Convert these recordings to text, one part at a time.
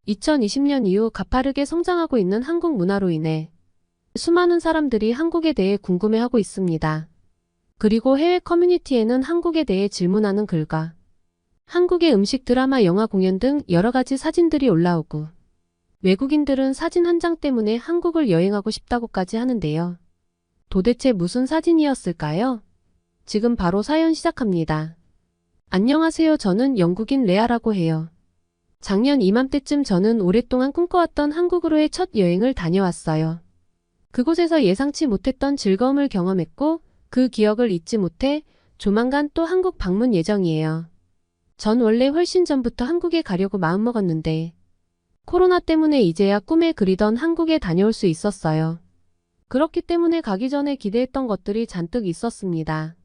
2020년 이후 가파르게 성장하고 있는 한국 문화로 인해 수많은 사람들이 한국에 대해 궁금해하고 있습니다. 그리고 해외 커뮤니티에는 한국에 대해 질문하는 글과 한국의 음식, 드라마, 영화, 공연 등 여러 가지 사진들이 올라오고 외국인들은 사진 한 장 때문에 한국을 여행하고 싶다고까지 하는데요. 도대체 무슨 사진이었을까요? 지금 바로 사연 시작합니다. 안녕하세요. 저는 영국인 레아라고 해요. 작년 이맘때쯤 저는 오랫동안 꿈꿔왔던 한국으로의 첫 여행을 다녀왔어요. 그곳에서 예상치 못했던 즐거움을 경험했고 그 기억을 잊지 못해 조만간 또 한국 방문 예정이에요. 전 원래 훨씬 전부터 한국에 가려고 마음먹었는데 코로나 때문에 이제야 꿈에 그리던 한국에 다녀올 수 있었어요. 그렇기 때문에 가기 전에 기대했던 것들이 잔뜩 있었습니다.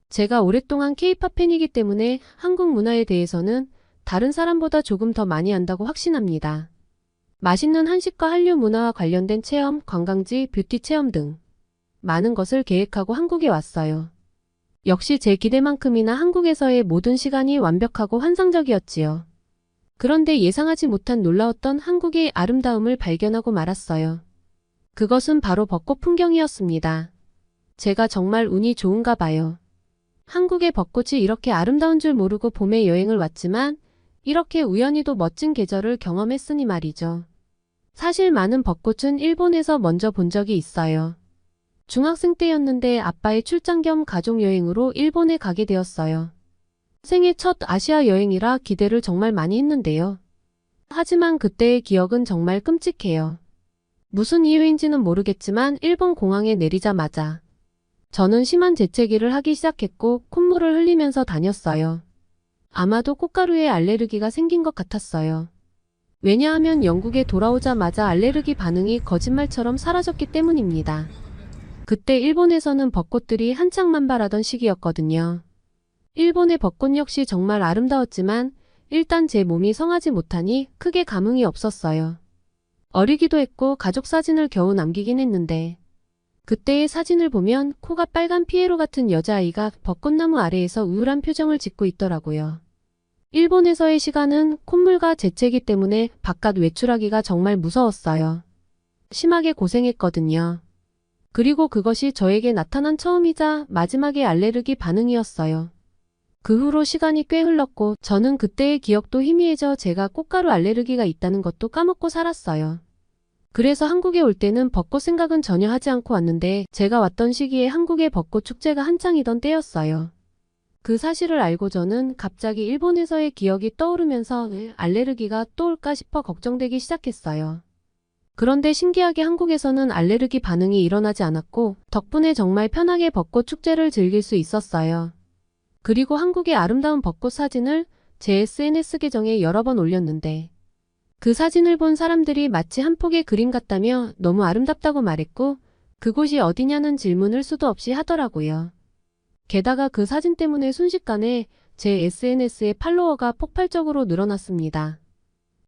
제가 오랫동안 K-팝 팬이기 때문에 한국 문화에 대해서는 다른 사람보다 조금 더 많이 안다고 확신합니다. 맛있는 한식과 한류 문화와 관련된 체험, 관광지, 뷰티 체험 등 많은 것을 계획하고 한국에 왔어요. 역시 제 기대만큼이나 한국에서의 모든 시간이 완벽하고 환상적이었지요. 그런데 예상하지 못한 놀라웠던 한국의 아름다움을 발견하고 말았어요. 그것은 바로 벚꽃 풍경이었습니다. 제가 정말 운이 좋은가 봐요. 한국의 벚꽃이 이렇게 아름다운 줄 모르고 봄에 여행을 왔지만 이렇게 우연히도 멋진 계절을 경험했으니 말이죠. 사실 많은 벚꽃은 일본에서 먼저 본 적이 있어요. 중학생 때였는데 아빠의 출장 겸 가족여행으로 일본에 가게 되었어요. 생애 첫 아시아 여행이라 기대를 정말 많이 했는데요. 하지만 그때의 기억은 정말 끔찍해요. 무슨 이유인지는 모르겠지만 일본 공항에 내리자마자 저는 심한 재채기를 하기 시작했고 콧물을 흘리면서 다녔어요. 아마도 꽃가루에 알레르기가 생긴 것 같았어요. 왜냐하면 영국에 돌아오자마자 알레르기 반응이 거짓말처럼 사라졌기 때문입니다. 그때 일본에서는 벚꽃들이 한창 만발하던 시기였거든요. 일본의 벚꽃 역시 정말 아름다웠지만 일단 제 몸이 성하지 못하니 크게 감흥이 없었어요. 어리기도 했고 가족 사진을 겨우 남기긴 했는데 그때의 사진을 보면 코가 빨간 피에로 같은 여자아이가 벚꽃나무 아래에서 우울한 표정을 짓고 있더라고요. 일본에서의 시간은 콧물과 재채기 때문에 바깥 외출하기가 정말 무서웠어요. 심하게 고생했거든요. 그리고 그것이 저에게 나타난 처음이자 마지막의 알레르기 반응이었어요. 그 후로 시간이 꽤 흘렀고 저는 그때의 기억도 희미해져 제가 꽃가루 알레르기가 있다는 것도 까먹고 살았어요. 그래서 한국에 올 때는 벚꽃 생각은 전혀 하지 않고 왔는데 제가 왔던 시기에 한국의 벚꽃 축제가 한창이던 때였어요. 그 사실을 알고 저는 갑자기 일본에서의 기억이 떠오르면서 알레르기가 또 올까 싶어 걱정되기 시작했어요. 그런데 신기하게 한국에서는 알레르기 반응이 일어나지 않았고 덕분에 정말 편하게 벚꽃 축제를 즐길 수 있었어요. 그리고 한국의 아름다운 벚꽃 사진을 제 SNS 계정에 여러 번 올렸는데 그 사진을 본 사람들이 마치 한 폭의 그림 같다며 너무 아름답다고 말했고 그곳이 어디냐는 질문을 수도 없이 하더라고요. 게다가 그 사진 때문에 순식간에 제 SNS의 팔로워가 폭발적으로 늘어났습니다.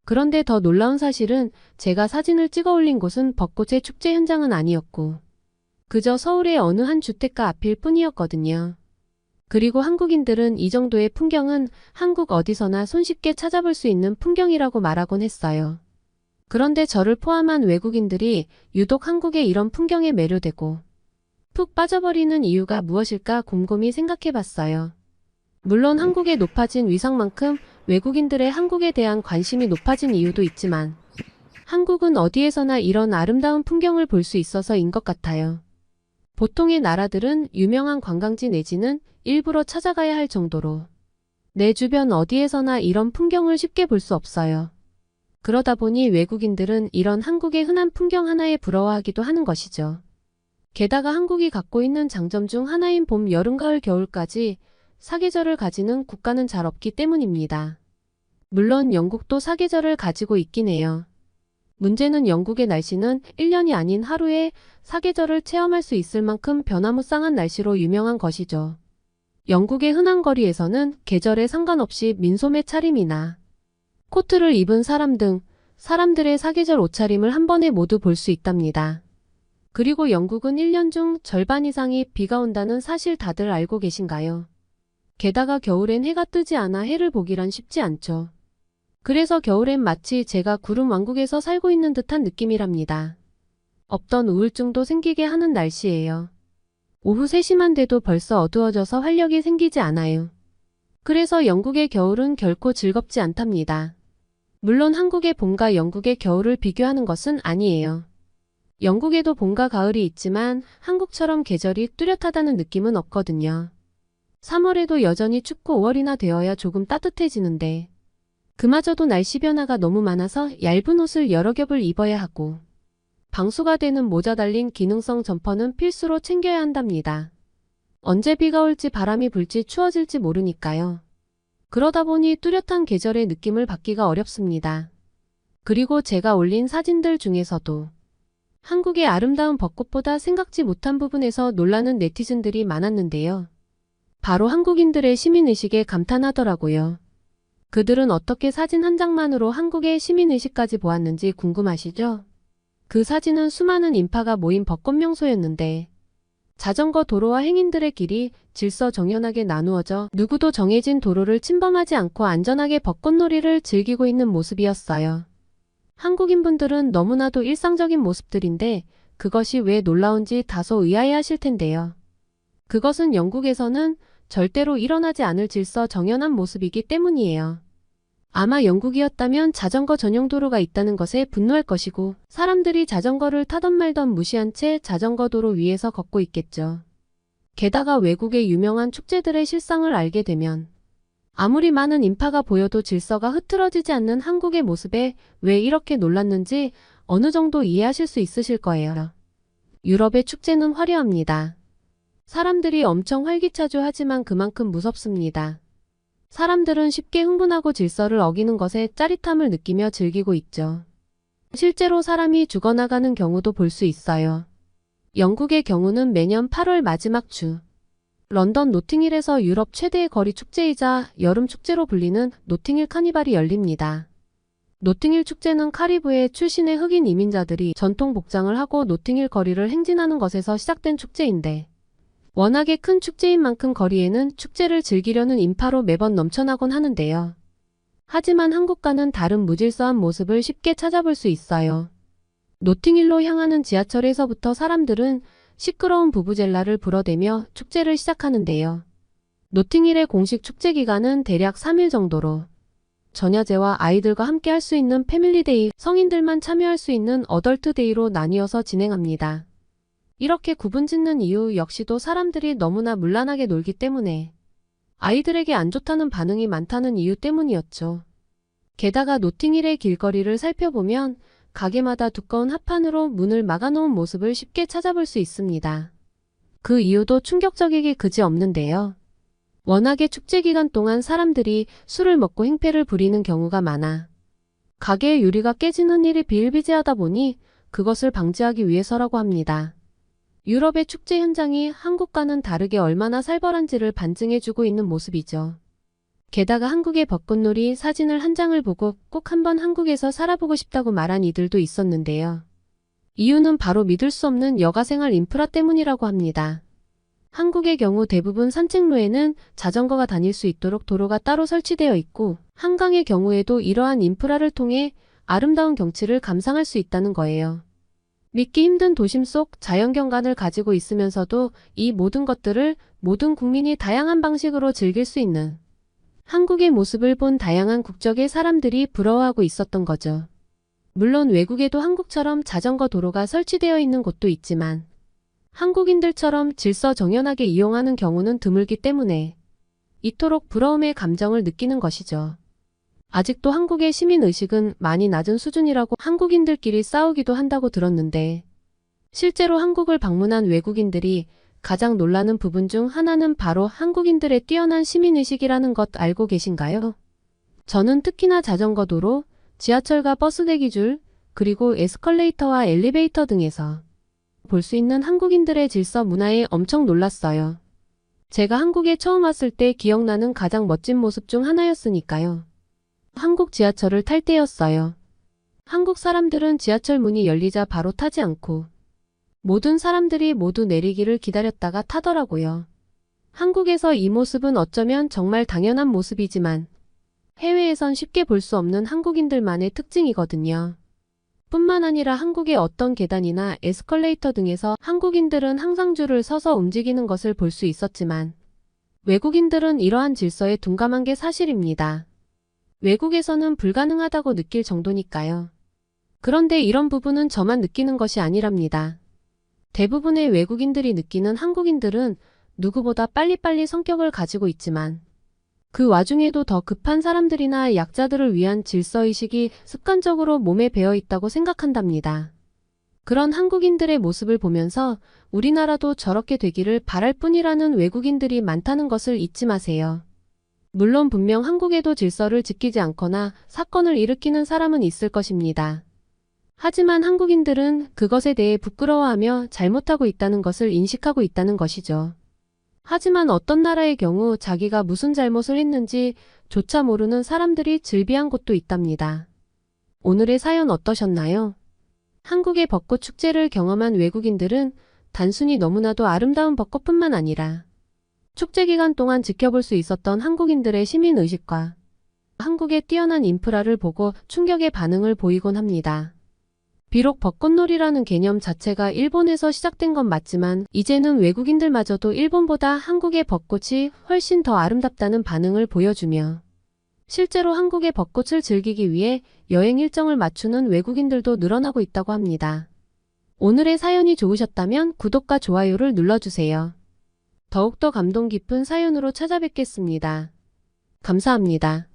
그런데 더 놀라운 사실은 제가 사진을 찍어 올린 곳은 벚꽃의 축제 현장은 아니었고 그저 서울의 어느 한 주택가 앞일 뿐이었거든요. 그리고 한국인들은 이 정도의 풍경은 한국 어디서나 손쉽게 찾아볼 수 있는 풍경이라고 말하곤 했어요. 그런데 저를 포함한 외국인들이 유독 한국의 이런 풍경에 매료되고 푹 빠져버리는 이유가 무엇일까 곰곰이 생각해봤어요. 물론 한국의 높아진 위상만큼 외국인들의 한국에 대한 관심이 높아진 이유도 있지만 한국은 어디에서나 이런 아름다운 풍경을 볼 수 있어서인 것 같아요. 보통의 나라들은 유명한 관광지 내지는 일부러 찾아가야 할 정도로 내 주변 어디에서나 이런 풍경을 쉽게 볼 수 없어요. 그러다 보니 외국인들은 이런 한국의 흔한 풍경 하나에 부러워하기도 하는 것이죠. 게다가 한국이 갖고 있는 장점 중 하나인 봄, 여름, 가을, 겨울까지 사계절을 가지는 국가는 잘 없기 때문입니다. 물론 영국도 사계절을 가지고 있긴 해요. 문제는 영국의 날씨는 1년이 아닌 하루에 사계절을 체험할 수 있을 만큼 변화무쌍한 날씨로 유명한 것이죠. 영국의 흔한 거리에서는 계절에 상관없이 민소매 차림이나 코트를 입은 사람 등 사람들의 사계절 옷차림을 한 번에 모두 볼 수 있답니다. 그리고 영국은 1년 중 절반 이상이 비가 온다는 사실 다들 알고 계신가요? 게다가 겨울엔 해가 뜨지 않아 해를 보기란 쉽지 않죠. 그래서 겨울엔 마치 제가 구름 왕국에서 살고 있는 듯한 느낌이랍니다. 없던 우울증도 생기게 하는 날씨예요. 오후 3시만 돼도 벌써 어두워져서 활력이 생기지 않아요. 그래서 영국의 겨울은 결코 즐겁지 않답니다. 물론 한국의 봄과 영국의 겨울을 비교하는 것은 아니에요. 영국에도 봄과 가을이 있지만 한국처럼 계절이 뚜렷하다는 느낌은 없거든요. 3월에도 여전히 춥고 5월이나 되어야 조금 따뜻해지는데 그마저도 날씨 변화가 너무 많아서 얇은 옷을 여러 겹을 입어야 하고 방수가 되는 모자 달린 기능성 점퍼는 필수로 챙겨야 한답니다. 언제 비가 올지 바람이 불지 추워질지 모르니까요. 그러다 보니 뚜렷한 계절의 느낌을 받기가 어렵습니다. 그리고 제가 올린 사진들 중에서도 한국의 아름다운 벚꽃보다 생각지 못한 부분에서 놀라는 네티즌들이 많았는데요. 바로 한국인들의 시민의식에 감탄하더라고요. 그들은 어떻게 사진 한 장만으로 한국의 시민의식까지 보았는지 궁금하시죠? 그 사진은 수많은 인파가 모인 벚꽃 명소였는데 자전거 도로와 행인들의 길이 질서정연하게 나누어져 누구도 정해진 도로를 침범하지 않고 안전하게 벚꽃놀이를 즐기고 있는 모습이었어요. 한국인분들은 너무나도 일상적인 모습들인데 그것이 왜 놀라운지 다소 의아해하실 텐데요. 그것은 영국에서는 절대로 일어나지 않을 질서정연한 모습이기 때문이에요. 아마 영국이었다면 자전거 전용 도로가 있다는 것에 분노할 것이고 사람들이 자전거를 타던 말던 무시한 채 자전거 도로 위에서 걷고 있겠죠. 게다가 외국의 유명한 축제들의 실상을 알게 되면 아무리 많은 인파가 보여도 질서가 흐트러지지 않는 한국의 모습에 왜 이렇게 놀랐는지 어느 정도 이해하실 수 있으실 거예요. 유럽의 축제는 화려합니다. 사람들이 엄청 활기차죠. 하지만 그만큼 무섭습니다. 사람들은 쉽게 흥분하고 질서를 어기는 것에 짜릿함을 느끼며 즐기고 있죠. 실제로 사람이 죽어나가는 경우도 볼 수 있어요. 영국의 경우는 매년 8월 마지막 주 런던 노팅힐에서 유럽 최대의 거리 축제이자 여름 축제로 불리는 노팅힐 카니발이 열립니다. 노팅힐 축제는 카리브해 출신의 흑인 이민자들이 전통 복장을 하고 노팅힐 거리를 행진하는 것에서 시작된 축제인데 워낙에 큰 축제인 만큼 거리에는 축제를 즐기려는 인파로 매번 넘쳐나곤 하는데요. 하지만 한국과는 다른 무질서한 모습을 쉽게 찾아볼 수 있어요. 노팅힐로 향하는 지하철에서부터 사람들은 시끄러운 부부젤라를 불어대며 축제를 시작하는데요. 노팅힐의 공식 축제 기간은 대략 3일 정도로 자녀제와 아이들과 함께 할 수 있는 패밀리데이, 성인들만 참여할 수 있는 어덜트데이로 나뉘어서 진행합니다. 이렇게 구분짓는 이유 역시도 사람들이 너무나 문란하게 놀기 때문에 아이들에게 안 좋다는 반응이 많다는 이유 때문이었죠. 게다가 노팅힐의 길거리를 살펴보면 가게마다 두꺼운 합판으로 문을 막아놓은 모습을 쉽게 찾아볼 수 있습니다. 그 이유도 충격적이기 그지없는데요. 워낙에 축제 기간 동안 사람들이 술을 먹고 행패를 부리는 경우가 많아 가게의 유리가 깨지는 일이 비일비재하다 보니 그것을 방지하기 위해서라고 합니다. 유럽의 축제 현장이 한국과는 다르게 얼마나 살벌한지를 반증해주고 있는 모습이죠. 게다가 한국의 벚꽃놀이 사진을 한 장을 보고 꼭 한번 한국에서 살아보고 싶다고 말한 이들도 있었는데요. 이유는 바로 믿을 수 없는 여가생활 인프라 때문이라고 합니다. 한국의 경우 대부분 산책로에는 자전거가 다닐 수 있도록 도로가 따로 설치되어 있고 한강의 경우에도 이러한 인프라를 통해 아름다운 경치를 감상할 수 있다는 거예요. 믿기 힘든 도심 속 자연경관을 가지고 있으면서도 이 모든 것들을 모든 국민이 다양한 방식으로 즐길 수 있는 한국의 모습을 본 다양한 국적의 사람들이 부러워하고 있었던 거죠. 물론 외국에도 한국처럼 자전거 도로가 설치되어 있는 곳도 있지만 한국인들처럼 질서정연하게 이용하는 경우는 드물기 때문에 이토록 부러움의 감정을 느끼는 것이죠. 아직도 한국의 시민의식은 많이 낮은 수준이라고 한국인들끼리 싸우기도 한다고 들었는데 실제로 한국을 방문한 외국인들이 가장 놀라는 부분 중 하나는 바로 한국인들의 뛰어난 시민의식이라는 것 알고 계신가요? 저는 특히나 자전거 도로, 지하철과 버스 대기줄, 그리고 에스컬레이터와 엘리베이터 등에서 볼 수 있는 한국인들의 질서 문화에 엄청 놀랐어요. 제가 한국에 처음 왔을 때 기억나는 가장 멋진 모습 중 하나였으니까요. 한국 지하철을 탈 때였어요. 한국 사람들은 지하철 문이 열리자 바로 타지 않고 모든 사람들이 모두 내리기를 기다렸다가 타더라고요. 한국에서 이 모습은 어쩌면 정말 당연한 모습이지만 해외에선 쉽게 볼 수 없는 한국인들만의 특징이거든요. 뿐만 아니라 한국의 어떤 계단이나 에스컬레이터 등에서 한국인들은 항상 줄을 서서 움직이는 것을 볼 수 있었지만 외국인들은 이러한 질서에 둔감한 게 사실입니다. 외국에서는 불가능하다고 느낄 정도니까요. 그런데 이런 부분은 저만 느끼는 것이 아니랍니다. 대부분의 외국인들이 느끼는 한국인들은 누구보다 빨리빨리 성격을 가지고 있지만 그 와중에도 더 급한 사람들이나 약자들을 위한 질서의식이 습관적으로 몸에 배어 있다고 생각한답니다. 그런 한국인들의 모습을 보면서 우리나라도 저렇게 되기를 바랄 뿐이라는 외국인들이 많다는 것을 잊지 마세요. 물론 분명 한국에도 질서를 지키지 않거나 사건을 일으키는 사람은 있을 것입니다. 하지만 한국인들은 그것에 대해 부끄러워하며 잘못하고 있다는 것을 인식하고 있다는 것이죠. 하지만 어떤 나라의 경우 자기가 무슨 잘못을 했는지 조차 모르는 사람들이 즐비한 곳도 있답니다. 오늘의 사연 어떠셨나요? 한국의 벚꽃 축제를 경험한 외국인들은 단순히 너무나도 아름다운 벚꽃뿐만 아니라 축제 기간 동안 지켜볼 수 있었던 한국인들의 시민의식과 한국의 뛰어난 인프라를 보고 충격의 반응을 보이곤 합니다. 비록 벚꽃놀이라는 개념 자체가 일본에서 시작된 건 맞지만 이제는 외국인들마저도 일본보다 한국의 벚꽃이 훨씬 더 아름답다는 반응을 보여주며 실제로 한국의 벚꽃을 즐기기 위해 여행 일정을 맞추는 외국인들도 늘어나고 있다고 합니다. 오늘의 사연이 좋으셨다면 구독과 좋아요를 눌러주세요. 더욱더 감동 깊은 사연으로 찾아뵙겠습니다. 감사합니다.